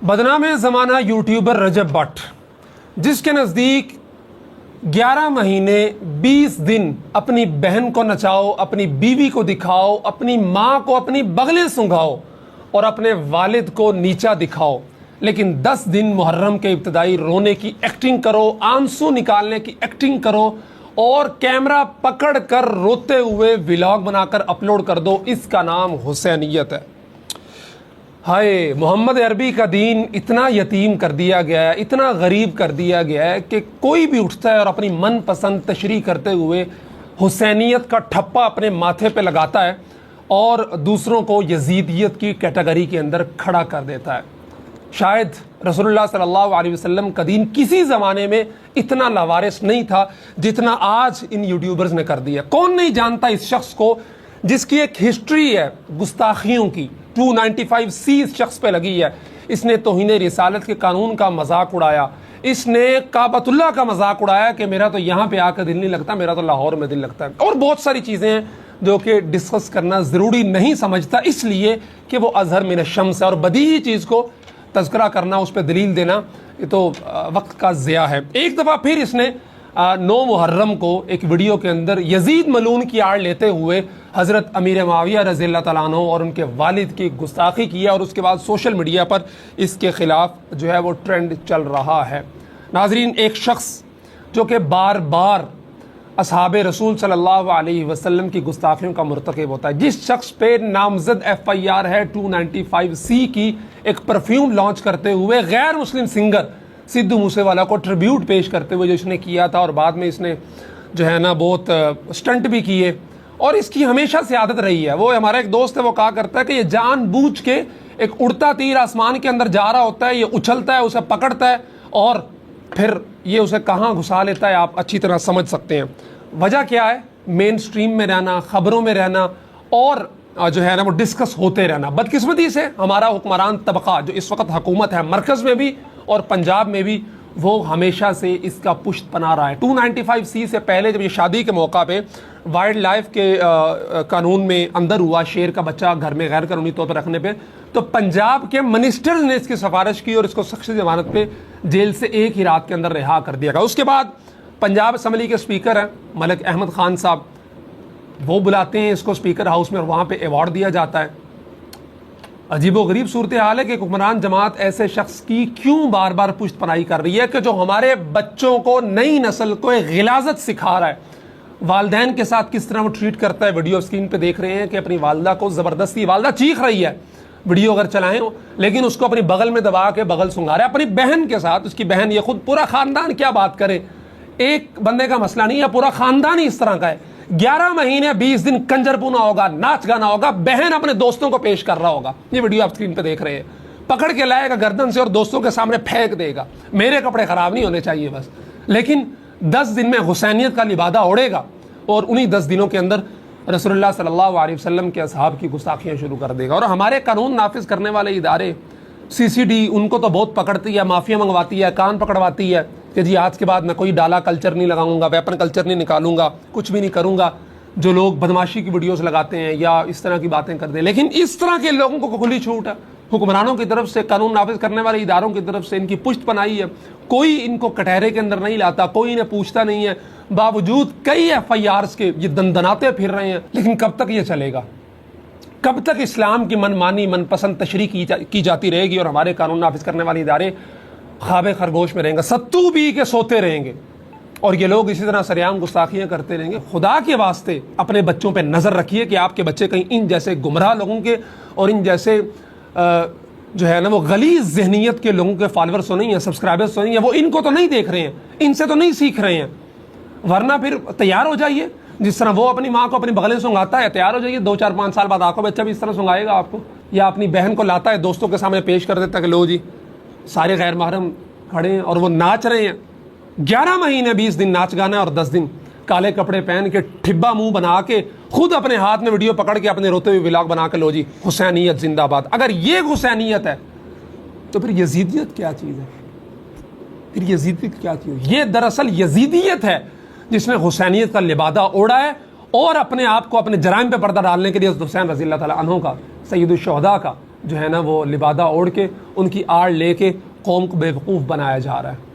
बदनाम ज़माना यूट्यूबर रजब भट्ट, जिसके नज़दीक 11 महीने 20 दिन अपनी बहन को नचाओ, अपनी बीवी को दिखाओ, अपनी माँ को अपनी बगलें सूंघाओ और अपने वालिद को नीचा दिखाओ, लेकिन 10 दिन मुहर्रम के इब्तदाई रोने की एक्टिंग करो, आंसू निकालने की एक्टिंग करो और कैमरा पकड़ कर रोते हुए व्लॉग बनाकर अपलोड कर दो। इसका नाम हुसैनियत है। हाय, मोहम्मद अरबी का दीन इतना यतीम कर दिया गया है, इतना गरीब कर दिया गया है कि कोई भी उठता है और अपनी मनपसंद तशरीह करते हुए हुसैनियत का ठप्पा अपने माथे पे लगाता है और दूसरों को यजीदियत की कैटेगरी के अंदर खड़ा कर देता है। शायद रसूलुल्लाह सल्लल्लाहु अलैहि वसल्लम का दीन किसी ज़माने में इतना लावारिस नहीं था जितना आज इन यूट्यूबर्स ने कर दिया। कौन नहीं जानता इस शख्स को जिसकी एक हिस्ट्री है गुस्ताखियों की। 295C इस शख्स पे लगी है। इसने तौहीन रिसालत के कानून का मजाक उड़ाया, इसने काबतुल्लाह का मजाक उड़ाया कि मेरा तो यहाँ पे आकर दिल नहीं लगता, मेरा तो लाहौर में दिल लगता है, और बहुत सारी चीज़ें हैं जो कि डिस्कस करना ज़रूरी नहीं समझता, इसलिए कि वो अज़हर मिन शम्स है। और बदीही चीज़ को तज़किरा करना, उस पर दलील देना, ये तो वक्त का ज़िया है। एक दफ़ा फिर इसने 9 मुहर्रम को एक वीडियो के अंदर यजीद मलून की आड़ लेते हुए हज़रत अमीर मुआविया रज़ियल्लाहु तआला अन्हु और उनके वालिद की गुस्ताखी की है और उसके बाद सोशल मीडिया पर इसके ख़िलाफ़ जो है वो ट्रेंड चल रहा है। नाज़रीन, एक शख्स जो कि बार बार असहाबे रसूल सल्लल्लाहु अलैहि वसल्लम की गुस्ताखियों का मुर्तकिब होता है, जिस शख्स पे नामजद FIR है 295C की, एक परफ्यूम लॉन्च करते हुए गैर मुस्लिम सिंगर सिद्धू मूसेवाला को ट्रिब्यूट पेश करते हुए जो इसने किया था, और बाद में इसने जो है ना बहुत स्टंट भी किए, और इसकी हमेशा से आदत रही है। वो हमारा एक दोस्त है, वो कहा करता है कि ये जानबूझ के एक उड़ता तीर आसमान के अंदर जा रहा होता है, ये उछलता है, उसे पकड़ता है और फिर ये उसे कहाँ घुसा लेता है, आप अच्छी तरह समझ सकते हैं। वजह क्या है? मेन स्ट्रीम में रहना, ख़बरों में रहना और जो है ना वो डिस्कस होते रहना। बदकिस्मती से हमारा हुक्मरान तबका जो इस वक्त हुकूमत है मरकज़ में भी और पंजाब में भी, वो हमेशा से इसका पुष्ट बना रहा है। 295C से पहले जब ये शादी के मौका पे वाइल्ड लाइफ के कानून में अंदर हुआ, शेर का बच्चा घर में गैर कानूनी तौर पर रखने पे, तो पंजाब के मिनिस्टर्स ने इसकी सिफारिश की और इसको शख्सी ज़मानत पे जेल से एक ही रात के अंदर रिहा कर दिया गया। उसके बाद पंजाब असम्बली के स्पीकर हैं मलिक अहमद खान साहब, वो बुलाते हैं इसको स्पीकर हाउस में और वहाँ पे अवार्ड दिया जाता है। अजीबो गरीब सूरत हाल है कि हुक्मरान जमात ऐसे शख्स की क्यों बार बार पुष्ट पनाही कर रही है कि जो हमारे बच्चों को, नई नस्ल को एक गिलाजत सिखा रहा है। वालदैन के साथ किस तरह वो ट्रीट करता है, वीडियो स्क्रीन पे देख रहे हैं कि अपनी वालदा को ज़बरदस्ती, वालदा चीख रही है, वीडियो अगर चलाएं, लेकिन उसको अपनी बगल में दबा के बगल सुंघा रहा है अपनी बहन के साथ। उसकी बहन, ये खुद पूरा ख़ानदान क्या बात करे, एक बंदे का मसला नहीं है, पूरा ख़ानदान ही इस तरह का है। 11 महीने 20 दिन कंजरपुना होगा, नाच गाना होगा, बहन अपने दोस्तों को पेश कर रहा होगा। ये वीडियो आप स्क्रीन पे देख रहे हैं। पकड़ के लाएगा गर्दन से और दोस्तों के सामने फेंक देगा। मेरे कपड़े ख़राब नहीं होने चाहिए बस, लेकिन 10 दिन में हुसैनियत का लिबादा उड़ेगा और उन्हीं 10 दिनों के अंदर रसूलुल्लाह सल्लल्लाहु अलैहि वसल्लम के असहाब की गुस्ताखियाँ शुरू कर देगा। और हमारे कानून नाफिज करने वाले इदारे CCD, उनको तो बहुत पकड़ती है, माफिया मंगवाती है, कान पकड़वाती है कि जी आज के बाद मैं कोई डाला कल्चर नहीं लगाऊंगा, वेपन कल्चर नहीं निकालूंगा, कुछ भी नहीं करूंगा। जो लोग बदमाशी की वीडियोस लगाते हैं या इस तरह की बातें करते हैं, लेकिन इस तरह के लोगों को खुली छूट है हुक्मरानों की तरफ से, कानून नाफिज करने वाले इदारों की तरफ से। इनकी पुष्ट पनाही है, कोई इनको कटहरे के अंदर नहीं लाता, कोई इन्हें पूछता नहीं है। बावजूद कई FIRs के ये दंदनाते फिर रहे हैं। लेकिन कब तक ये चलेगा? कब तक इस्लाम की मनमानी, मनपसंद तशरीह की जाती रहेगी और हमारे कानून नाफिज करने वाले इदारे ख्वाब खरगोश में रहेंगे, सत्तू पी के सोते रहेंगे और ये लोग इसी तरह सरेआम गुस्ताखियाँ करते रहेंगे? खुदा के वास्ते अपने बच्चों पे नज़र रखिए कि आपके बच्चे कहीं इन जैसे गुमराह लोगों के और इन जैसे जो है ना वो गलीज़ ज़हनियत के लोगों के फॉलोअर्स तो नहीं है, सब्सक्राइबर्स तो नहीं है, वो इनको तो नहीं देख रहे हैं, इनसे तो नहीं सीख रहे हैं। वरना फिर तैयार हो जाइए, जिस तरह वो अपनी माँ को अपनी बगलें सुंघाता है, तैयार हो जाइए, 2, 4, 5 साल बाद आपका बच्चा भी इस तरह सुंघाएगा आपको। या अपनी बहन को लाता है, दोस्तों के सामने पेश कर देता है कि लो जी सारे गैर महरम खड़े हैं और वो नाच रहे हैं। 11 महीने 20 दिन नाच गाना और 10 दिन काले कपड़े पहन के ठिब्बा मुंह बना के खुद अपने हाथ में वीडियो पकड़ के अपने रोते हुए व्लॉग बना के लो जी हुसैनियत जिंदाबाद। अगर ये हुसैनियत है तो फिर यजीदियत क्या चीज़ है? फिर यजीदियत क्या चीज़ है? ये दरअसल यजीदियत है जिसने हुसैनियत का लिबादा ओढ़ा है और अपने आप को अपने जराइम पे पर्दा डालने के लिए हुसैन रज़ियल्लाहु तआला अन्हु का, सय्यदुश शुहदा का, जो है ना वो लिबादा ओढ़ के उनकी आड़ लेके कौम को बेवकूफ़ बनाया जा रहा है।